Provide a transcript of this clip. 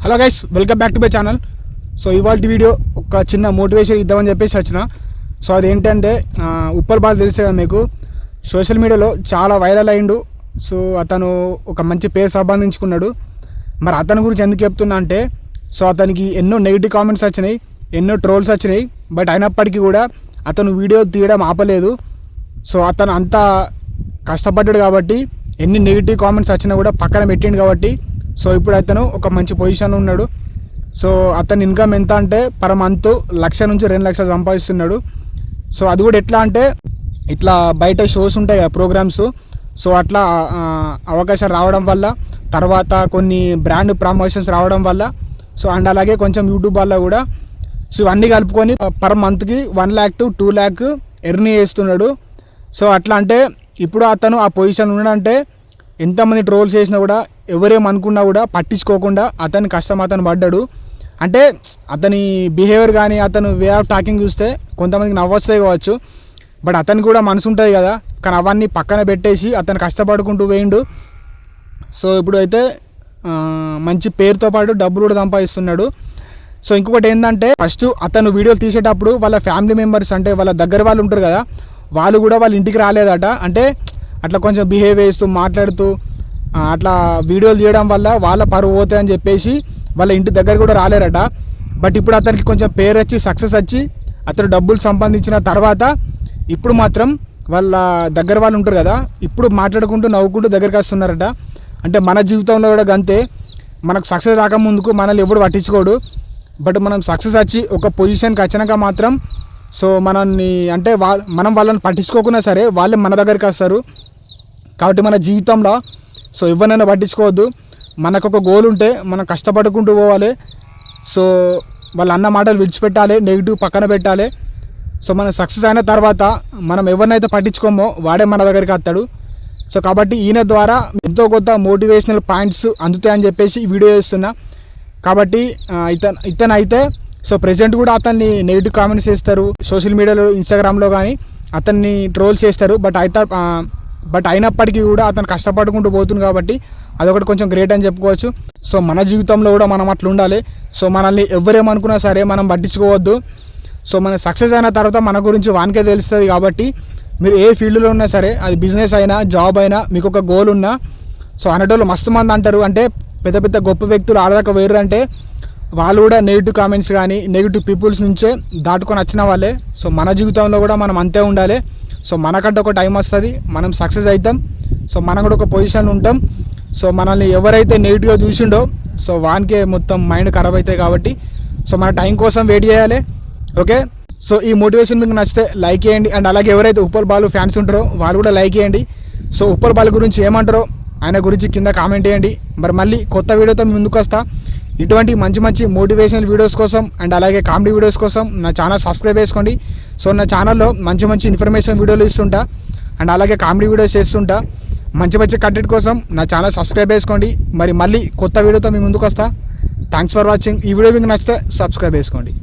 Hello guys, welcome back to my channel. So ఇవాళ video ఒక చిన్న మోటివేషన్ ఇద్దామని చెప్పేసి వచ్చిన. సో అదేంటంటే ఉప్పల్ బాల్ తెలిసే కదా మీకు, సోషల్ మీడియాలో చాలా వైరల్ అయిండు. సో అతను ఒక మంచి పేరు సంపాదించుకున్నాడు. మరి అతని గురించి ఎందుకు చెప్తున్నా అంటే, సో అతనికి ఎన్నో నెగిటివ్ కామెంట్స్ వచ్చినాయి, ఎన్నో ట్రోల్స్ వచ్చినాయి. బట్ అయినప్పటికీ కూడా అతను వీడియో తీయడం ఆపలేదు. సో అతను అంతా కష్టపడ్డాడు కాబట్టి ఎన్ని నెగిటివ్ కామెంట్స్ వచ్చినా కూడా పక్కన పెట్టిండు కాబట్టి సో ఇప్పుడు అతను ఒక మంచి పొజిషన్లో ఉన్నాడు. సో అతని ఇన్కమ్ ఎంత అంటే పర్ మంత్ 1,00,000 నుంచి 2 లక్షలు సంపాదిస్తున్నాడు. సో అది కూడా ఎట్లా అంటే, ఇట్లా బయట షోస్ ఉంటాయి కదా, ప్రోగ్రామ్స్. సో అట్లా అవకాశాలు రావడం వల్ల, తర్వాత కొన్ని బ్రాండ్ ప్రమోషన్స్ రావడం వల్ల, సో అండ్ అలాగే కొంచెం యూట్యూబ్ వల్ల కూడా, సో ఇవన్నీ కలుపుకొని పర్ మంత్కి 1 lakh to 2 lakh ఎర్న్ చేస్తున్నాడు. సో అట్లా అంటే ఇప్పుడు అతను ఆ పొజిషన్ ఉన్నాడంటే ఎంతమంది ట్రోల్స్ చేసినా కూడా, ఎవరేమనుకున్నా కూడా పట్టించుకోకుండా అతని కష్టం అతను పడ్డాడు. అంటే అతని బిహేవియర్ కానీ, అతను వే ఆఫ్ టాకింగ్ చూస్తే కొంతమందికి నవ్వొస్తాయి కావచ్చు, బట్ అతనికి కూడా మనసు ఉంటుంది కదా. కానీ అవన్నీ పక్కన పెట్టేసి అతను కష్టపడుకుంటూ పోయిండు. సో ఇప్పుడు అయితే మంచి పేరుతో పాటు డబ్బులు కూడా సంపాదిస్తున్నాడు. సో ఇంకొకటి ఏంటంటే, ఫస్ట్ అతను వీడియోలు తీసేటప్పుడు వాళ్ళ ఫ్యామిలీ మెంబర్స్, అంటే వాళ్ళ దగ్గర వాళ్ళు ఉంటారు కదా, వాళ్ళు కూడా వాళ్ళ ఇంటికి రాలేదట. అంటే అట్లా కొంచెం బిహేవ్ చేస్తూ మాట్లాడుతూ అట్లా వీడియోలు తీయడం వల్ల వాళ్ళ పరువు పోతాయి అని చెప్పేసి వాళ్ళ ఇంటి దగ్గర కూడా రాలేరట. బట్ ఇప్పుడు అతనికి కొంచెం పేరు వచ్చి సక్సెస్ వచ్చి అతను డబ్బులు సంపాదించిన తర్వాత ఇప్పుడు మాత్రం వాళ్ళ దగ్గర వాళ్ళు ఉంటారు కదా, ఇప్పుడు మాట్లాడుకుంటూ నవ్వుకుంటూ దగ్గరికి వస్తున్నారట. అంటే మన జీవితంలో కూడా అంతే, మనకు సక్సెస్ రాకముందుకు మనల్ని ఎవడు పట్టించుకోడు. బట్ మనం సక్సెస్ వచ్చి ఒక పొజిషన్కి వచ్చినాక మాత్రం సో మనల్ని, అంటే మనం వాళ్ళని పట్టించుకోకున్నా సరే వాళ్ళే మన దగ్గరికి వస్తారు. కాబట్టి మన జీవితంలో సో ఎవరినైనా పట్టించుకోవద్దు. మనకు ఒక గోల్ ఉంటే మనం కష్టపడుకుంటూ పోవాలి. సో వాళ్ళ అన్న మాటలు విడిచిపెట్టాలి, నెగిటివ్ పక్కన పెట్టాలి. సో మనం సక్సెస్ అయిన తర్వాత మనం ఎవరినైతే పట్టించుకోమో వాడే మన దగ్గరికి వస్తాడు. సో కాబట్టి ఈయన ద్వారా ఎంతో కొంత మోటివేషనల్ పాయింట్స్ అందుతాయని చెప్పేసి ఈ వీడియో చేస్తున్నా. కాబట్టి ఇతను అయితే సో ప్రెజెంట్ కూడా అతన్ని నెగిటివ్ కామెంట్స్ చేస్తారు, సోషల్ మీడియాలో ఇన్స్టాగ్రామ్లో కానీ అతన్ని ట్రోల్స్ చేస్తారు. బట్ అయినప్పటికీ కూడా అతను కష్టపడుకుంటూ పోతుంది కాబట్టి అదొకటి కొంచెం గ్రేట్ అని చెప్పుకోవచ్చు. సో మన జీవితంలో కూడా మనం అట్లా ఉండాలి. సో మనల్ని ఎవరేమనుకున్నా సరే మనం పట్టించుకోవద్దు. సో మన సక్సెస్ అయిన తర్వాత మన గురించి వానికే తెలుస్తుంది. కాబట్టి మీరు ఏ ఫీల్డ్లో ఉన్నా సరే, అది బిజినెస్ అయినా జాబ్ అయినా, మీకు ఒక గోల్ ఉన్నా, సో అనేటోళ్ళు మస్తు మంది అంటారు. అంటే పెద్ద పెద్ద గొప్ప వ్యక్తులు ఆడదాకా వేరు అంటే వాళ్ళు కూడా నెగిటివ్ కామెంట్స్ కానీ నెగిటివ్ పీపుల్స్ నుంచే దాటుకొని వచ్చిన వాళ్ళే. సో మన జీవితంలో కూడా మనం అంతే ఉండాలి. సో మనకంటే ఒక టైం వస్తుంది, మనం సక్సెస్ అవుతాం. సో మనం కూడా ఒక పొజిషన్ ఉంటాం. సో మనల్ని ఎవరైతే నెగిటివ్గా చూసిండో సో వానికే మొత్తం మైండ్ ఖరాబ్ అవుతాయి. కాబట్టి సో మన టైం కోసం వెయిట్ చేయాలి. ఓకే, సో ఈ మోటివేషన్ మీకు నచ్చితే లైక్ చేయండి. అండ్ అలాగే ఎవరైతే ఉప్పల్ బాలు ఫ్యాన్స్ ఉంటారో వాళ్ళు కూడా లైక్ చేయండి. సో ఉప్పల్ బాలు గురించి ఏమంటారో ఆయన గురించి కింద కామెంట్ చేయండి. మరి మళ్ళీ కొత్త వీడియోతో ముందుకు వస్తా. ఇటువంటి మంచి మంచి మోటివేషనల్ వీడియోస్ కోసం అండ్ అలాగే కామెడీ వీడియోస్ కోసం నా ఛానల్ సబ్స్క్రైబ్ చేసుకోండి. సో నా ఛానల్లో మంచి మంచి ఇన్ఫర్మేషన్ వీడియోలు ఇస్తుంటా అండ్ అలాగే కామెడీ వీడియోస్ చేస్తుంటా. మంచి మంచి కంటెంట్ కోసం నా ఛానల్ సబ్స్క్రైబ్ చేసుకోండి. మరి మళ్ళీ కొత్త వీడియోతో మీ ముందుకు వస్తా. Thanks for watching. ఈ వీడియో మీకు నచ్చితే సబ్స్క్రైబ్ చేసుకోండి.